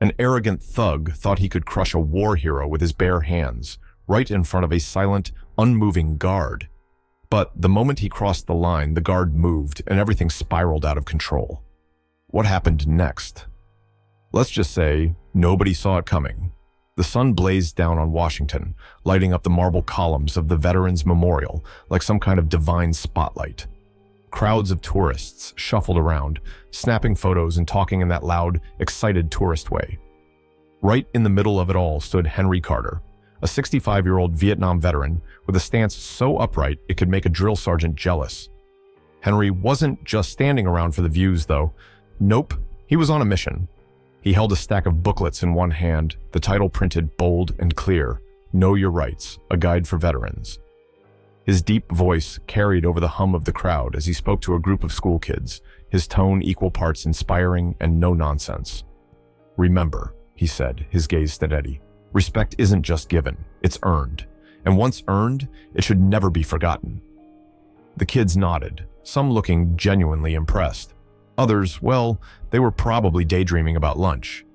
An arrogant thug thought he could crush a war hero with his bare hands, right in front of a silent, unmoving guard. But the moment he crossed the line, the guard moved and everything spiraled out of control. What happened next? Let's just say nobody saw it coming. The sun blazed down on Washington, lighting up the marble columns of the Veterans Memorial like some kind of divine spotlight. Crowds of tourists shuffled around, snapping photos and talking in that loud, excited tourist way. Right in the middle of it all stood Henry Carter, a 65-year-old Vietnam veteran with a stance so upright it could make a drill sergeant jealous. Henry wasn't just standing around for the views, though. Nope, he was on a mission. He held a stack of booklets in one hand, the title printed bold and clear, "Know Your Rights, a Guide for Veterans." His deep voice carried over the hum of the crowd as he spoke to a group of school kids, his tone equal parts inspiring and no nonsense. "Remember," he said, his gaze steady, "respect isn't just given, it's earned. And once earned, it should never be forgotten." The kids nodded, some looking genuinely impressed. Others, well, they were probably daydreaming about lunch.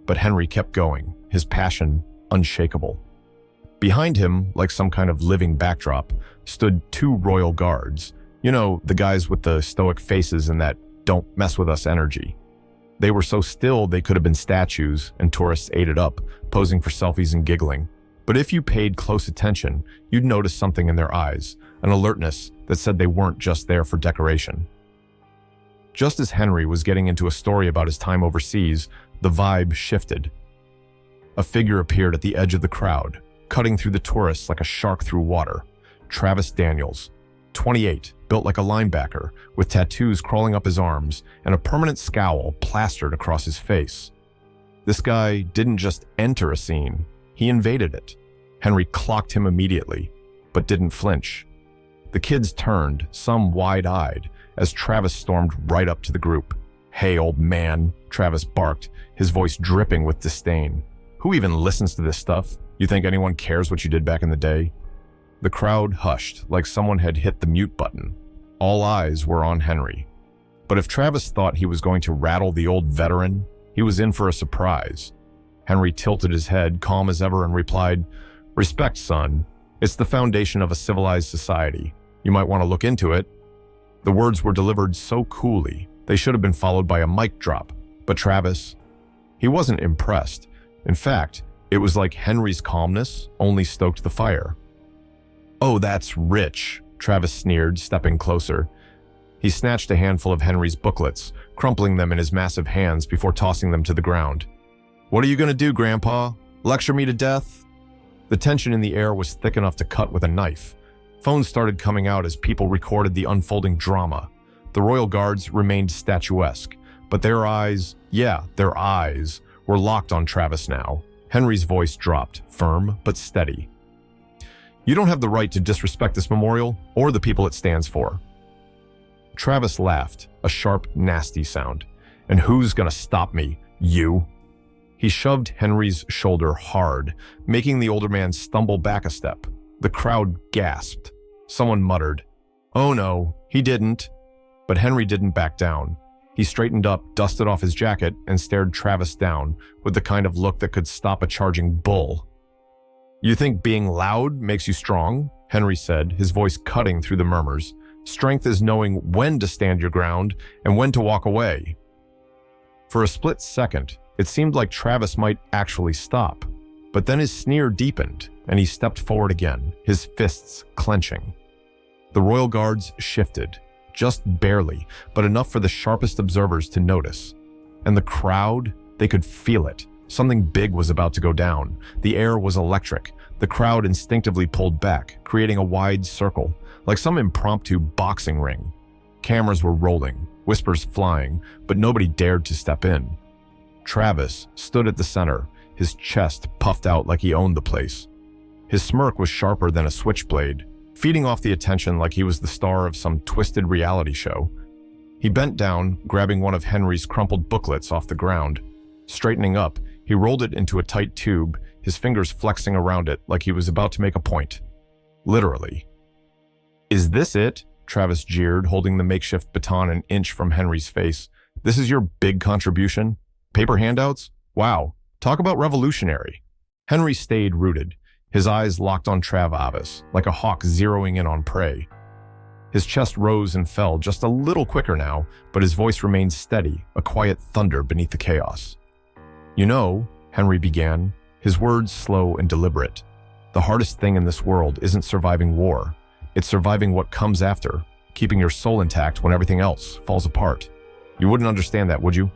But Henry kept going, his passion unshakable. Behind him, like some kind of living backdrop, stood two royal guards. You know, the guys with the stoic faces and that "don't mess with us" energy. They were so still they could have been statues, and tourists ate it up, posing for selfies and giggling. But if you paid close attention, you'd notice something in their eyes, an alertness that said they weren't just there for decoration. Just as Henry was getting into a story about his time overseas, the vibe shifted. A figure appeared at the edge of the crowd, cutting through the tourists like a shark through water. Travis Daniels, 28, built like a linebacker, with tattoos crawling up his arms and a permanent scowl plastered across his face. This guy didn't just enter a scene, he invaded it. Henry clocked him immediately, but didn't flinch. The kids turned, some wide-eyed, as Travis stormed right up to the group. "Hey, old man," Travis barked, his voice dripping with disdain. "Who even listens to this stuff? You think anyone cares what you did back in the day?" The crowd hushed, like someone had hit the mute button. All eyes were on Henry. But if Travis thought he was going to rattle the old veteran, he was in for a surprise. Henry tilted his head, calm as ever, and replied, "Respect, son. It's the foundation of a civilized society. You might want to look into it." The words were delivered so coolly, they should have been followed by a mic drop. But Travis, he wasn't impressed. In fact, it was like Henry's calmness only stoked the fire. "Oh, that's rich," Travis sneered, stepping closer. He snatched a handful of Henry's booklets, crumpling them in his massive hands before tossing them to the ground. "What are you going to do, Grandpa? Lecture me to death?" The tension in the air was thick enough to cut with a knife. Phones started coming out as people recorded the unfolding drama. The royal guards remained statuesque, but their eyes, their eyes, were locked on Travis now. Henry's voice dropped, firm but steady. "You don't have the right to disrespect this memorial or the people it stands for." Travis laughed, a sharp, nasty sound. "And who's gonna stop me? You?" He shoved Henry's shoulder hard, making the older man stumble back a step. The crowd gasped. Someone muttered, "Oh no, he didn't." But Henry didn't back down. He straightened up, dusted off his jacket, and stared Travis down with the kind of look that could stop a charging bull. "You think being loud makes you strong?" Henry said, his voice cutting through the murmurs. "Strength is knowing when to stand your ground and when to walk away." For a split second, it seemed like Travis might actually stop. But then his sneer deepened, and he stepped forward again, his fists clenching. The royal guards shifted, just barely, but enough for the sharpest observers to notice. And the crowd, they could feel it. Something big was about to go down. The air was electric. The crowd instinctively pulled back, creating a wide circle, like some impromptu boxing ring. Cameras were rolling, whispers flying, but nobody dared to step in. Travis stood at the center, his chest puffed out like he owned the place. His smirk was sharper than a switchblade, feeding off the attention like he was the star of some twisted reality show. He bent down, grabbing one of Henry's crumpled booklets off the ground. Straightening up, he rolled it into a tight tube, his fingers flexing around it like he was about to make a point. Literally. "Is this it?" Travis jeered, holding the makeshift baton an inch from Henry's face. "This is your big contribution? Paper handouts? Wow, Talk about revolutionary. Henry stayed rooted, his eyes locked on Travis, like a hawk zeroing in on prey. His chest rose and fell just a little quicker now, but his voice remained steady, a quiet thunder beneath the chaos. You know, Henry began, his words slow and deliberate. The hardest thing in this world isn't surviving war. It's surviving what comes after, keeping your soul intact when everything else falls apart. You wouldn't understand that, would you?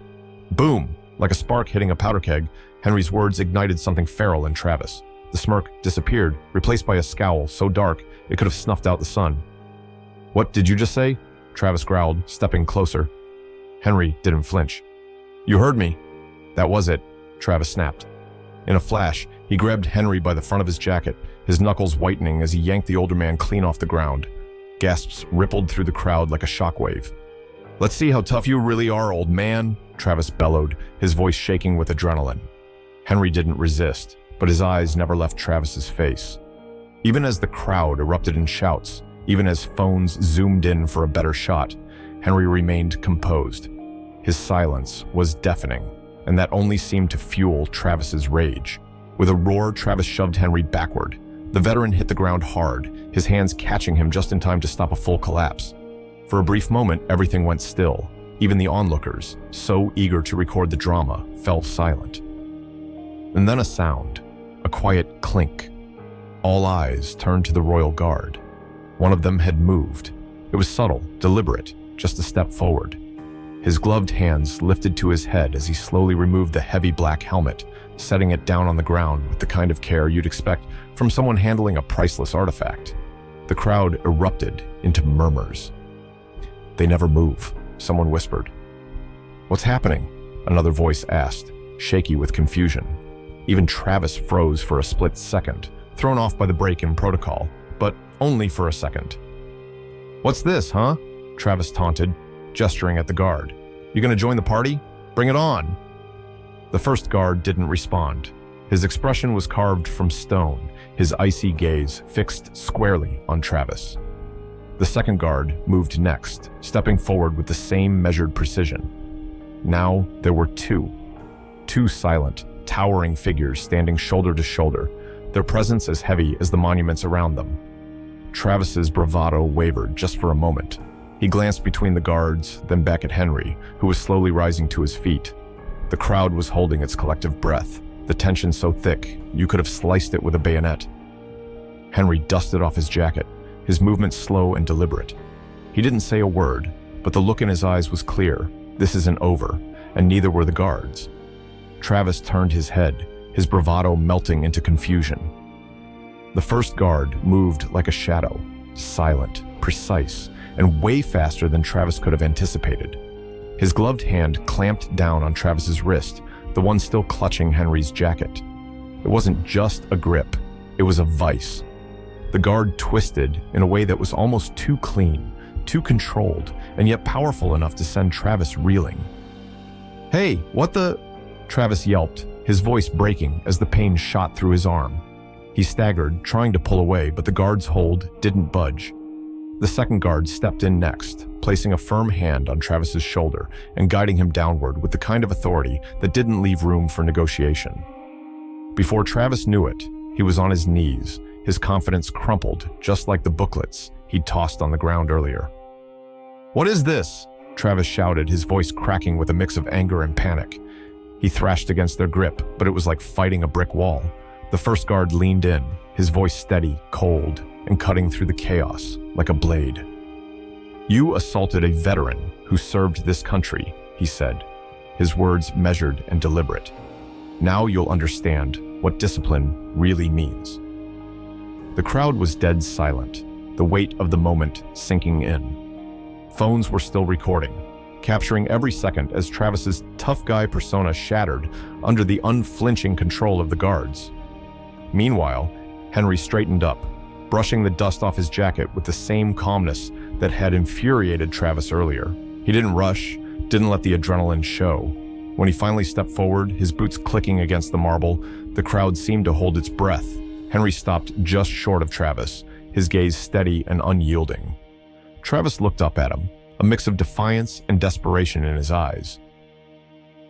Boom! Like a spark hitting a powder keg, Henry's words ignited something feral in Travis. The smirk disappeared, replaced by a scowl so dark it could have snuffed out the sun. What did you just say? Travis growled, stepping closer. Henry didn't flinch. You heard me. That was it, Travis snapped. In a flash, he grabbed Henry by the front of his jacket, his knuckles whitening as he yanked the older man clean off the ground. Gasps rippled through the crowd like a shockwave. Let's see how tough you really are, old man, Travis bellowed, his voice shaking with adrenaline. Henry didn't resist, but his eyes never left Travis's face. Even as the crowd erupted in shouts, even as phones zoomed in for a better shot, Henry remained composed. His silence was deafening, and that only seemed to fuel Travis's rage. With a roar, Travis shoved Henry backward. The veteran hit the ground hard, his hands catching him just in time to stop a full collapse. For a brief moment, everything went still. Even the onlookers, so eager to record the drama, fell silent. And then a sound, a quiet clink. All eyes turned to the royal guard. One of them had moved. It was subtle, deliberate, just a step forward. His gloved hands lifted to his head as he slowly removed the heavy black helmet, setting it down on the ground with the kind of care you'd expect from someone handling a priceless artifact. The crowd erupted into murmurs. They never move, someone whispered. What's happening? Another voice asked, shaky with confusion. Even Travis froze for a split second, thrown off by the break in protocol, but only for a second. What's this, huh? Travis taunted, gesturing at the guard. You gonna join the party? Bring it on! The first guard didn't respond. His expression was carved from stone, his icy gaze fixed squarely on Travis. The second guard moved next, stepping forward with the same measured precision. Now there were two silent, towering figures standing shoulder to shoulder, their presence as heavy as the monuments around them. Travis's bravado wavered just for a moment. He glanced between the guards, then back at Henry, who was slowly rising to his feet. The crowd was holding its collective breath, the tension so thick you could have sliced it with a bayonet. Henry dusted off his jacket, his movements slow and deliberate. He didn't say a word, but the look in his eyes was clear. This isn't over, and neither were the guards. Travis turned his head, his bravado melting into confusion. The first guard moved like a shadow, silent, precise, and way faster than Travis could have anticipated. His gloved hand clamped down on Travis's wrist, the one still clutching Henry's jacket. It wasn't just a grip, it was a vice. The guard twisted in a way that was almost too clean, too controlled, and yet powerful enough to send Travis reeling. Hey, what the? Travis yelped, his voice breaking as the pain shot through his arm. He staggered, trying to pull away, but the guard's hold didn't budge. The second guard stepped in next, placing a firm hand on Travis's shoulder and guiding him downward with the kind of authority that didn't leave room for negotiation. Before Travis knew it, he was on his knees, his confidence crumpled just like the booklets he'd tossed on the ground earlier. What is this? Travis shouted, his voice cracking with a mix of anger and panic. He thrashed against their grip, but it was like fighting a brick wall. The first guard leaned in, his voice steady, cold, and cutting through the chaos like a blade. You assaulted a veteran who served this country, he said, his words measured and deliberate. Now you'll understand what discipline really means. The crowd was dead silent, the weight of the moment sinking in. Phones were still recording, capturing every second as Travis's tough guy persona shattered under the unflinching control of the guards. Meanwhile, Henry straightened up, brushing the dust off his jacket with the same calmness that had infuriated Travis earlier. He didn't rush, didn't let the adrenaline show. When he finally stepped forward, his boots clicking against the marble, the crowd seemed to hold its breath. Henry stopped just short of Travis, his gaze steady and unyielding. Travis looked up at him, a mix of defiance and desperation in his eyes.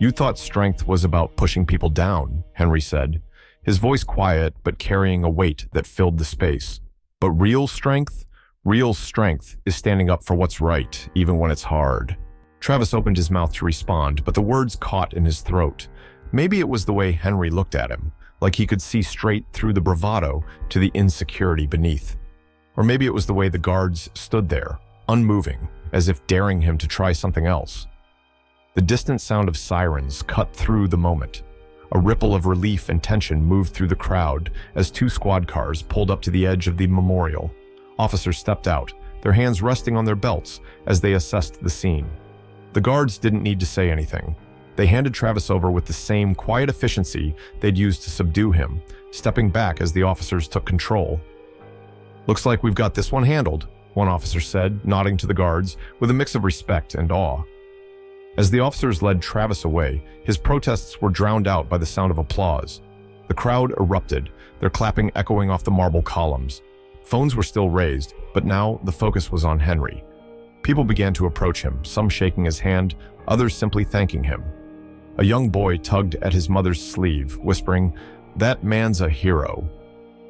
"You thought strength was about pushing people down," Henry said, his voice quiet but carrying a weight that filled the space. "But real strength is standing up for what's right, even when it's hard." Travis opened his mouth to respond, but the words caught in his throat. Maybe it was the way Henry looked at him, like he could see straight through the bravado to the insecurity beneath. Or maybe it was the way the guards stood there, unmoving, as if daring him to try something else. The distant sound of sirens cut through the moment. A ripple of relief and tension moved through the crowd as 2 squad cars pulled up to the edge of the memorial. Officers stepped out, their hands resting on their belts as they assessed the scene. The guards didn't need to say anything. They handed Travis over with the same quiet efficiency they'd used to subdue him, stepping back as the officers took control. "Looks like we've got this one handled," one officer said, nodding to the guards with a mix of respect and awe. As the officers led Travis away, his protests were drowned out by the sound of applause. The crowd erupted, their clapping echoing off the marble columns. Phones were still raised, but now the focus was on Henry. People began to approach him, some shaking his hand, others simply thanking him. A young boy tugged at his mother's sleeve, whispering, "That man's a hero."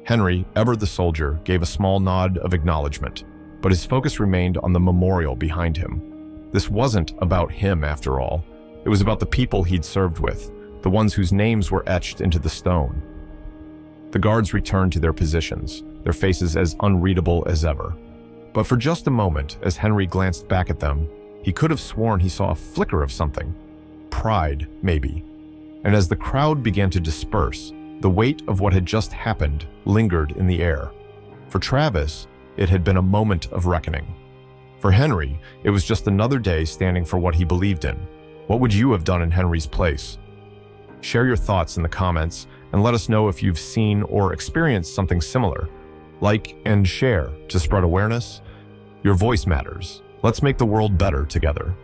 Henry, ever the soldier, gave a small nod of acknowledgement, but his focus remained on the memorial behind him. This wasn't about him, after all. It was about the people he'd served with, the ones whose names were etched into the stone. The guards returned to their positions, their faces as unreadable as ever. But for just a moment, as Henry glanced back at them, he could have sworn he saw a flicker of something. Pride, maybe. And as the crowd began to disperse, the weight of what had just happened lingered in the air. For Travis, it had been a moment of reckoning. For Henry, it was just another day standing for what he believed in. What would you have done in Henry's place? Share your thoughts in the comments and let us know if you've seen or experienced something similar. Like and share to spread awareness. Your voice matters. Let's make the world better together.